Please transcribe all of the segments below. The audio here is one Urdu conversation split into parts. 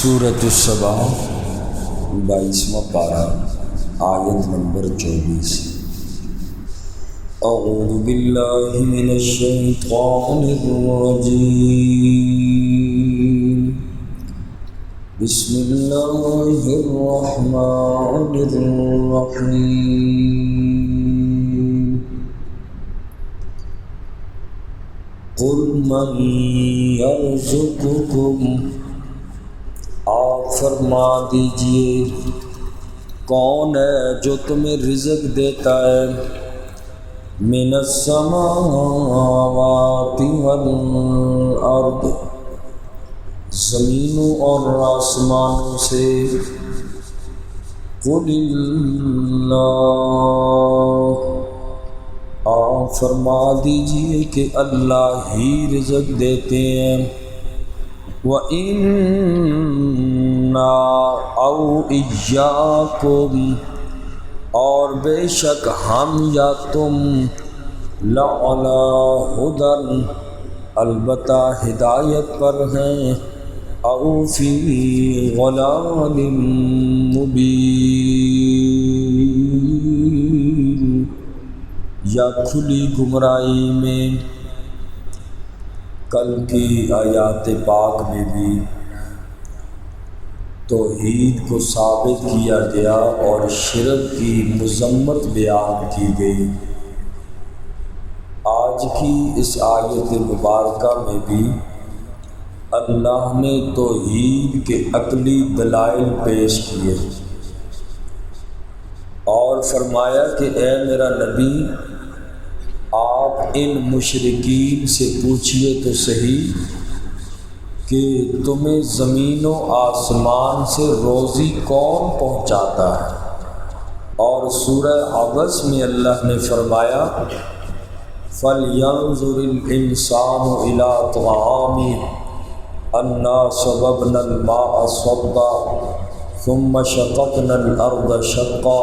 سورۃ السبا 22واں پارہ آیت نمبر 24۔ اعوذ باللہ من الشیطان الرجیم، بسم اللہ الرحمن الرحیم۔ قل من یرزقکم، آپ فرما دیجئے کون ہے جو تمہیں رزق دیتا ہے، من السماوات والارض، زمینوں اور آسمانوں سے، قل اللہ، آپ فرما دیجئے کہ اللہ ہی رزق دیتے ہیں، وَإِنَّا أَوْ إِيَّاكُمْ، اور بے شک ہم یا تم، لَعَلَىٰ هُدًى، البتہ ہدایت پر ہیں، أَوْ فِي ضَلَالٍ مُبِينٍ، یا کھلی گمراہی میں۔ کل کی آیات پاک میں بھی توحید کو ثابت کیا گیا اور شرک کی مذمت بیان کی گئی۔ آج کی اس آیت مبارکہ میں بھی اللہ نے توحید کے عقلی دلائل پیش کیے اور فرمایا کہ اے میرا نبی، آپ ان مشرکین سے پوچھئے تو صحیح کہ تمہیں زمین و آسمان سے روزی کون پہنچاتا ہے، اور سورہ عبس میں اللہ نے فرمایا فَلْيَنظُرِ الْإِنسَانُ إِلَىٰ طَعَامِهِ أَنَّا صَبَبْنَا الْمَاءَ صَبًّا ثُمَّ شَقَقْنَا الْأَرْضَ شَقًّا،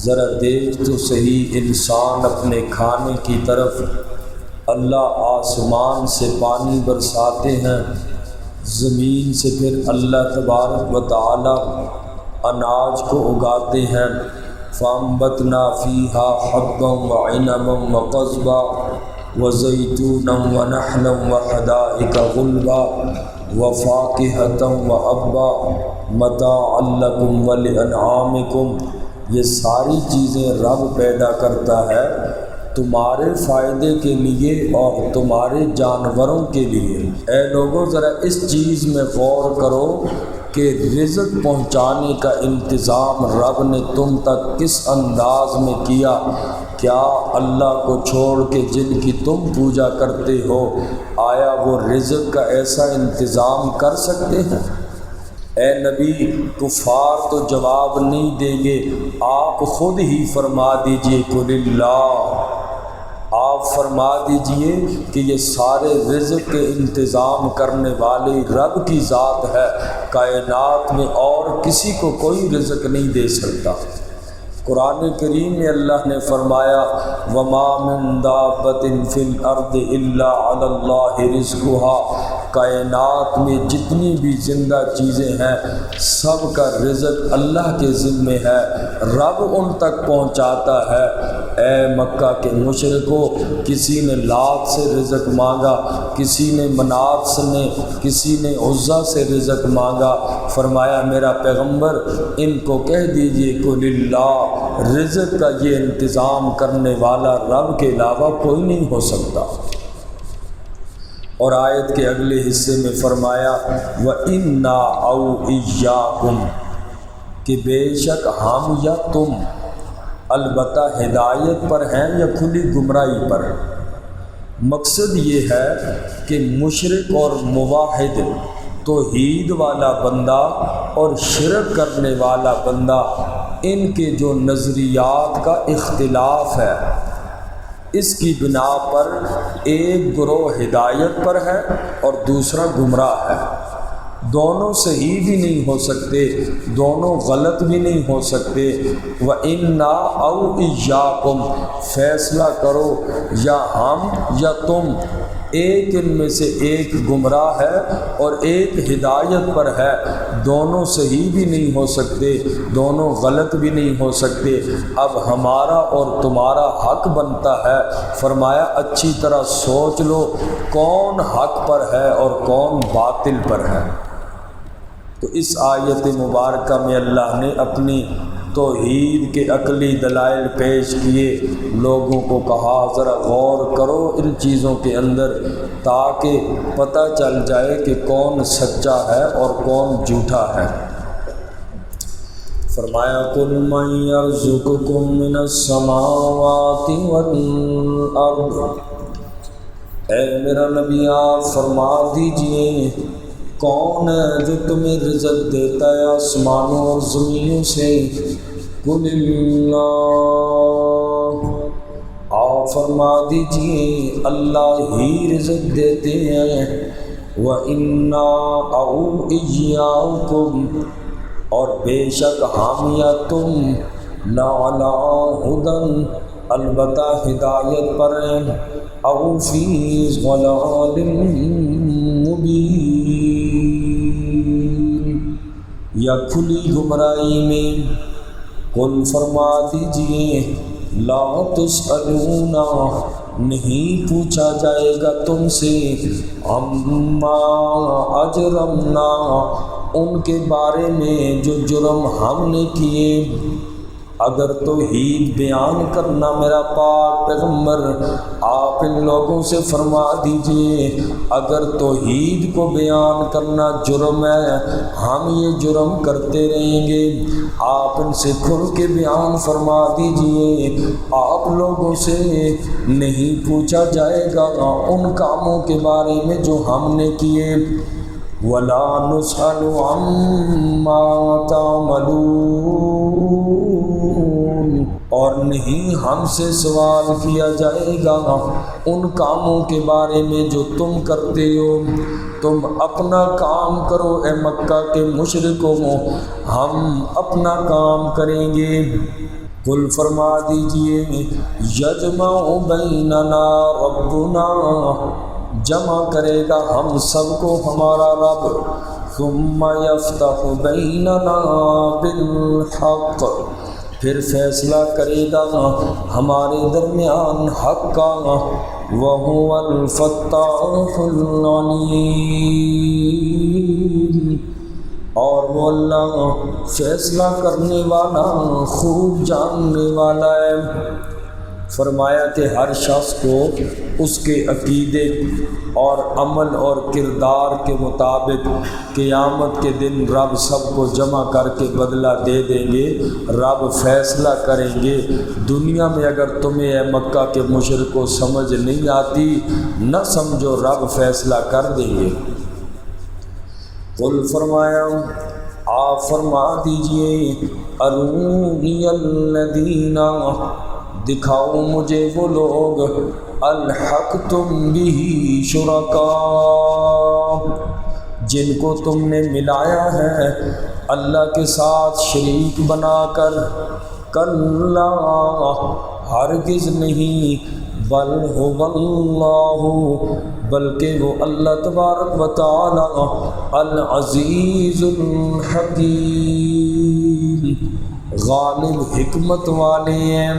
ذرا دیکھ تو صحیح انسان اپنے کھانے کی طرف۔ اللہ آسمان سے پانی برساتے ہیں، زمین سے پھر اللہ تبارک و تعالی اناج کو اگاتے ہیں، فَأَنبَتْنَا فِيهَا حَبًّا وَعِنَبًا وَقَضْبًا وَزَيْتُونًا وَنَخْلًا وَحَدَائِقَ غُلْبًا وَفَاكِهَةً وَأَبًّا مَتَاعًا لَكُمْ وَلِأَنْعَامِكُمْ، یہ ساری چیزیں رب پیدا کرتا ہے تمہارے فائدے کے لیے اور تمہارے جانوروں کے لیے۔ اے لوگوں، ذرا اس چیز میں غور کرو کہ رزق پہنچانے کا انتظام رب نے تم تک کس انداز میں کیا۔ کیا اللہ کو چھوڑ کے جن کی تم پوجا کرتے ہو، آیا وہ رزق کا ایسا انتظام کر سکتے ہیں؟ اے نبی، کفار تو جواب نہیں دیں گے، آپ خود ہی فرما دیجئے قل اللہ، آپ فرما دیجئے کہ یہ سارے رزق کے انتظام کرنے والے رب کی ذات ہے، کائنات میں اور کسی کو کوئی رزق نہیں دے سکتا۔ قرآن کریم میں اللہ نے فرمایا وَمَا مِن دَابَّةٍ فِي الْأَرْضِ إِلَّا عَلَى اللَّهِ رِزْقُهَا، کائنات میں جتنی بھی زندہ چیزیں ہیں سب کا رزق اللہ کے ذمے ہے، رب ان تک پہنچاتا ہے۔ اے مکہ کے مشرکو، کسی نے لات سے رزق مانگا، کسی نے منات سے، کسی نے عزا سے رزق مانگا، فرمایا میرا پیغمبر ان کو کہہ دیجئے قل اللہ، رزق کا یہ انتظام کرنے والا رب کے علاوہ کوئی نہیں ہو سکتا۔ اور آیت کے اگلے حصے میں فرمایا وَإِنَّا أَوْ إِيَّاكُمْ، کہ بے شک ہم یا تم، البتہ ہدایت پر ہیں یا کھلی گمراہی پر۔ مقصد یہ ہے کہ مشرک اور موحد، توحید والا بندہ اور شرک کرنے والا بندہ، ان کے جو نظریات کا اختلاف ہے، اس کی بنا پر ایک گروہ ہدایت پر ہے اور دوسرا گمراہ ہے۔ دونوں صحیح بھی نہیں ہو سکتے، دونوں غلط بھی نہیں ہو سکتے۔ وَإِنَّا أَوْ إِيَّاكُمْ، فیصلہ کرو یا ہم یا تم، ایک ان میں سے ایک گمراہ ہے اور ایک ہدایت پر ہے، دونوں صحیح بھی نہیں ہو سکتے، دونوں غلط بھی نہیں ہو سکتے۔ اب ہمارا اور تمہارا حق بنتا ہے، فرمایا اچھی طرح سوچ لو کون حق پر ہے اور کون باطل پر ہے۔ تو اس آیت مبارکہ میں اللہ نے اپنی توحید کے عقلی دلائل پیش کیے، لوگوں کو کہا ذرا غور کرو ان چیزوں کے اندر تاکہ پتہ چل جائے کہ کون سچا ہے اور کون جھوٹا ہے۔ فرمایا قُلْ مَن يَرْزُقُكُم مِّنَ السَّمَاوَاتِ وَالْأَرْضِ، اے میرا نبی آپ فرما دیجئے کون ہے جو تمہیں رزق دیتا ہے آسمانوں اور زمینوں سے؟ قُلِ اللَّهُ، آپ فرما دیجئے اللہ ہی رزق دیتے ہیں۔ وَإِنَّا أَوْ إِيَّاكُمْ، اور بے شک ہم یا تم لَعَلَىٰ هُدًى، البتہ ہدایت پر ہیں، أَوْ فِي ضَلَالٍ مُبِينٍ، یا کھلی گمراہی میں۔ قل فرما دیجئے لا تسألون، نہیں پوچھا جائے گا تم سے، عما اجرمنا، ان کے بارے میں جو جرم ہم نے کیے۔ اگر توحید بیان کرنا میرا پاک پیغمبر آپ ان لوگوں سے فرما دیجئے اگر توحید کو بیان کرنا جرم ہے، ہم یہ جرم کرتے رہیں گے، آپ ان سے کھل کے بیان فرما دیجئے آپ لوگوں سے نہیں پوچھا جائے گا ان کاموں کے بارے میں جو ہم نے کیے۔ وَلَا نُسْأَلُ عَمَّا تَعْمَلُونَ، اور نہیں ہم سے سوال کیا جائے گا ان کاموں کے بارے میں جو تم کرتے ہو۔ تم اپنا کام کرو اے مکہ کے مشرکوں، ہم اپنا کام کریں گے۔ قل فرما دیجئے یجمع بیننا ربنا، جمع کرے گا ہم سب کو ہمارا رب، ثم یفتح بیننا بالحق، پھر فیصلہ کرے گا ہمارے درمیان حق کا، وَهُوَ الْفَتَّاحُ الْعَلِيمُ، اور وہ اللہ فیصلہ کرنے والا خوب جاننے والا ہے۔ فرمایا کہ ہر شخص کو اس کے عقیدے اور عمل اور کردار کے مطابق قیامت کے دن رب سب کو جمع کر کے بدلہ دے دیں گے، رب فیصلہ کریں گے۔ دنیا میں اگر تمہیں اے مکہ کے مشرکوں سمجھ نہیں آتی، نہ سمجھو رب فیصلہ کر دیں گے۔ قل فرمایا آپ فرما دیجئے ارونی الذین، دکھاؤ مجھے وہ لوگ الحقتم بہ شرکاء، جن کو تم نے ملایا ہے اللہ کے ساتھ شریک بنا کر۔ کلا، ہرگز نہیں، بل هو اللہ، بلکہ وہ اللہ تبارک و تعالی العزیز الحکیم، غالب حکمت والے ہیں۔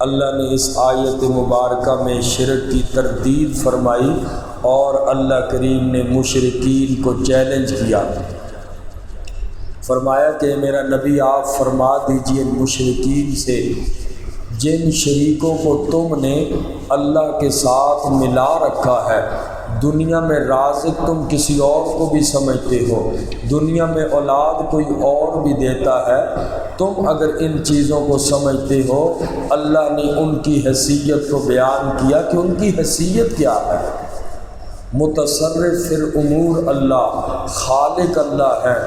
اللہ نے اس آیت مبارکہ میں شرک کی تردید فرمائی اور اللہ کریم نے مشرکین کو چیلنج کیا، فرمایا کہ میرا نبی آپ فرما دیجئے مشرکین سے جن شریکوں کو تم نے اللہ کے ساتھ ملا رکھا ہے، دنیا میں رازق تم کسی اور کو بھی سمجھتے ہو، دنیا میں اولاد کوئی اور بھی دیتا ہے، تم اگر ان چیزوں کو سمجھتے ہو، اللہ نے ان کی حیثیت کو بیان کیا کہ ان کی حیثیت کیا ہے۔ متصرف فی الامور اللہ، خالق اللہ ہے،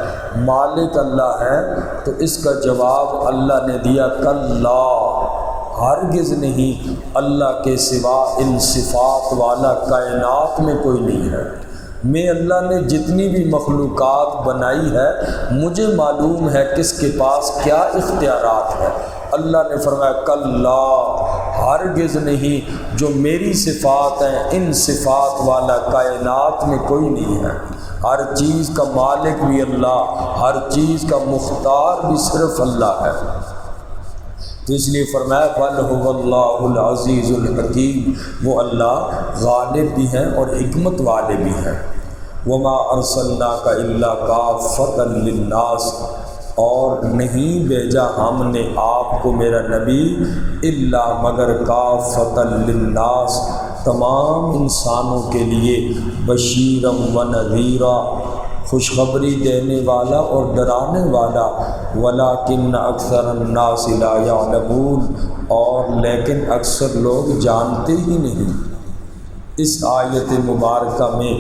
مالک اللہ ہے، تو اس کا جواب اللہ نے دیا کلا، ہرگز نہیں، اللہ کے سوا ان صفات والا کائنات میں کوئی نہیں ہے۔ میں اللہ نے جتنی بھی مخلوقات بنائی ہے، مجھے معلوم ہے کس کے پاس کیا اختیارات ہے، اللہ نے فرمایا کلا، ہرگز نہیں، جو میری صفات ہیں ان صفات والا کائنات میں کوئی نہیں ہے۔ ہر چیز کا مالک بھی اللہ، ہر چیز کا مختار بھی صرف اللہ ہے۔ تو اس لیے فرمایا بل هو اللہ العزیز الحکیم، وہ اللہ غالب بھی ہیں اور حکمت والے بھی ہیں۔ وما ارسلناک الا کافۃ للناس، اور نہیں بھیجا ہم نے آپ کو میرا نبی الا مگر کافۃ للناس، تمام انسانوں کے لیے، بشیرا و نذیرا، خوشخبری دینے والا اور ڈرانے والا، ولیکن اکثر الناس لا یعلمون، اور لیکن اکثر لوگ جانتے ہی نہیں۔ اس آیت مبارکہ میں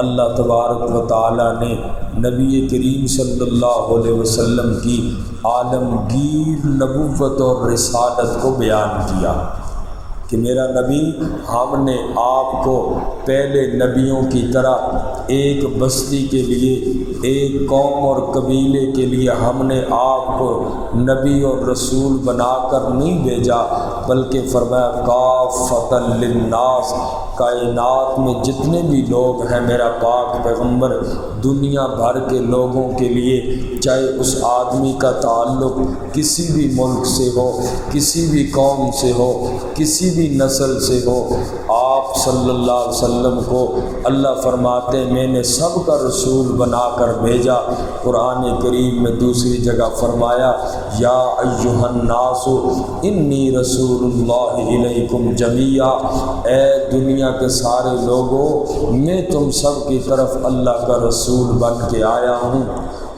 اللہ تبارک و تعالیٰ نے نبی کریم صلی اللہ علیہ وسلم کی عالمگیر نبوت اور رسالت کو بیان کیا کہ میرا نبی، ہم نے آپ کو پہلے نبیوں کی طرح ایک بستی کے لیے، ایک قوم اور قبیلے کے لیے ہم نے آپ کو نبی اور رسول بنا کر نہیں بھیجا، بلکہ فرمایا کافۃ للناس، کائنات میں جتنے بھی لوگ ہیں میرا پاک پیغمبر دنیا بھر کے لوگوں کے لیے، چاہے اس آدمی کا تعلق کسی بھی ملک سے ہو، کسی بھی قوم سے ہو، کسی بھی نسل سے ہو، آپ صلی اللہ علیہ وسلم کو اللہ فرماتے میں نے سب کا رسول بنا کر بھیجا۔ قرآن کریم میں دوسری جگہ فرمایا یا ایھا الناس انی رسول اللہ الیکم جمیعا، اے دنیا کے سارے لوگوں میں تم سب کی طرف اللہ کا رسول بن کے آیا ہوں۔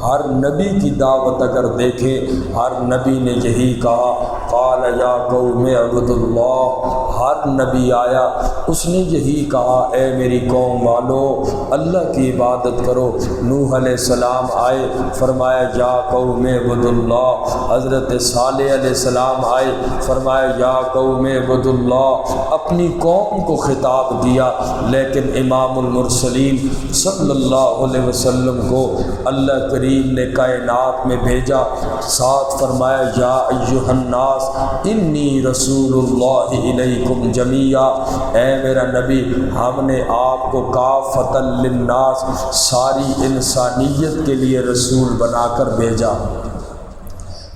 ہر نبی کی دعوت اگر دیکھیں، ہر نبی نے یہی کہا قال یا قوم اعبدوا اللہ، ہر نبی آیا اس نے یہی کہا اے میری قوم والو اللہ کی عبادت کرو۔ نوح علیہ السلام آئے، فرمایا یا قوم اعبدوا اللہ، حضرت صالح علیہ السلام آئے، فرمایا یا قوم اعبدوا اللہ، اپنی قوم کو خطاب دیا، لیکن امام المرسلین صلی اللہ علیہ وسلم کو اللہ کریم نے کائنات میں بھیجا، ساتھ فرمایا یا ایھا الناس انی رسول اللہ الیکم جمیعا، اے میرا نبی ہم نے آپ کو کافۃ للناس، ساری انسانیت کے لیے رسول بنا کر بھیجا۔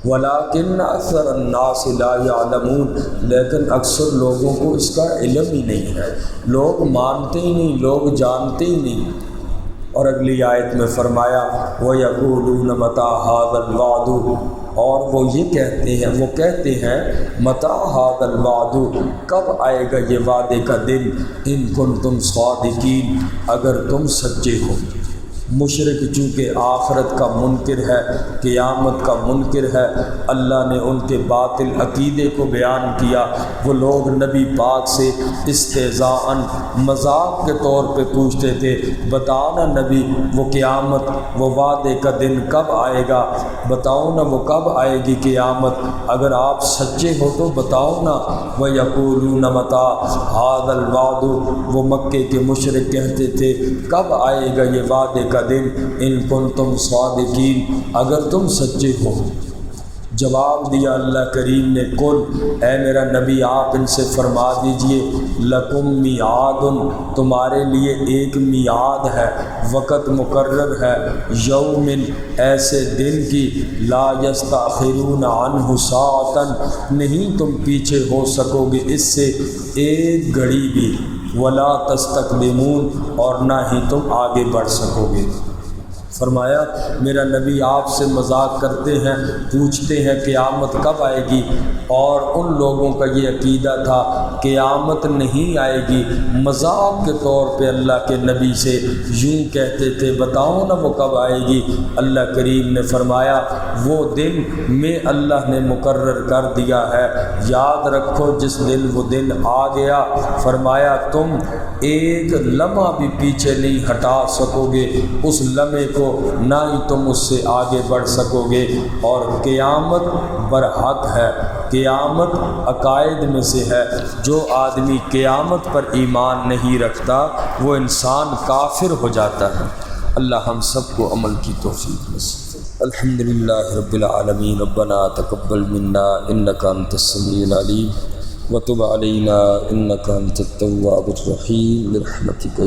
ولیکن اکثر الناس لا یعلمون، لیکن اکثر لوگوں کو اس کا علم ہی نہیں ہے، لوگ مانتے ہی نہیں، لوگ جانتے ہی نہیں۔ اور اگلی آیت میں فرمایا وَيَقُولُونَ مَتَىٰ هَٰذَا الْوَعْدُ، اور وہ یہ کہتے ہیں مَتَىٰ هَٰذَا الْوَعْدُ، کب آئے گا یہ وعدے کا دن، إِن كُنتُمْ صَادِقِينَ، اگر تم سچے ہو۔ مشرک چونکہ آخرت کا منکر ہے، قیامت کا منکر ہے، اللہ نے ان کے باطل عقیدے کو بیان کیا۔ وہ لوگ نبی پاک سے استہزاءً، مذاق کے طور پہ پوچھتے تھے بتاؤ نا نبی وہ قیامت، وہ وعدے کا دن کب آئے گا، بتاؤ نا وہ کب آئے گی قیامت، اگر آپ سچے ہو تو بتاؤ نا۔ وَيَقُولُونَ مَتَىٰ هَٰذَا الْوَعْدُ، وہ مکے کے مشرک کہتے تھے کب آئے گا یہ وعدے کا دن، ان کنتم صادقین، اگر تم سچے ہو۔ جواب دیا اللہ کریم نے قل، اے میرا نبی آپ ان سے فرما دیجئے لکم میعاد، تمہارے لیے ایک میعاد ہے، وقت مقرر ہے، یوم، ایسے دن کی، لا یستاخرون عنہ ساعۃ، نہیں تم پیچھے ہو سکو گے اس سے ایک گھڑی بھی، ولا تستقدمون، اور نہ ہی تم آگے بڑھ سکو گے۔ فرمایا میرا نبی آپ سے مذاق کرتے ہیں، پوچھتے ہیں قیامت کب آئے گی، اور ان لوگوں کا یہ عقیدہ تھا قیامت نہیں آئے گی، مذاق کے طور پہ اللہ کے نبی سے یوں کہتے تھے بتاؤ نا وہ کب آئے گی۔ اللہ کریم نے فرمایا وہ دن میں اللہ نے مقرر کر دیا ہے، یاد رکھو جس دن وہ دن آ گیا، فرمایا تم ایک لمحہ بھی پیچھے نہیں ہٹا سکو گے اس لمحے کو، نہ ہی تم اس سے آگے بڑھ سکو گے۔ اور قیامت برحق ہے، قیامت عقائد میں سے ہے، جو آدمی قیامت پر ایمان نہیں رکھتا وہ انسان کافر ہو جاتا ہے۔ اللہ ہم سب کو عمل کی توفیق نصیب۔ الحمد لله رب العالمين. ربنا تقبل منا إنك أنت السميع العليم وتب علينا إنك أنت التواب الرحيم برحمتك يا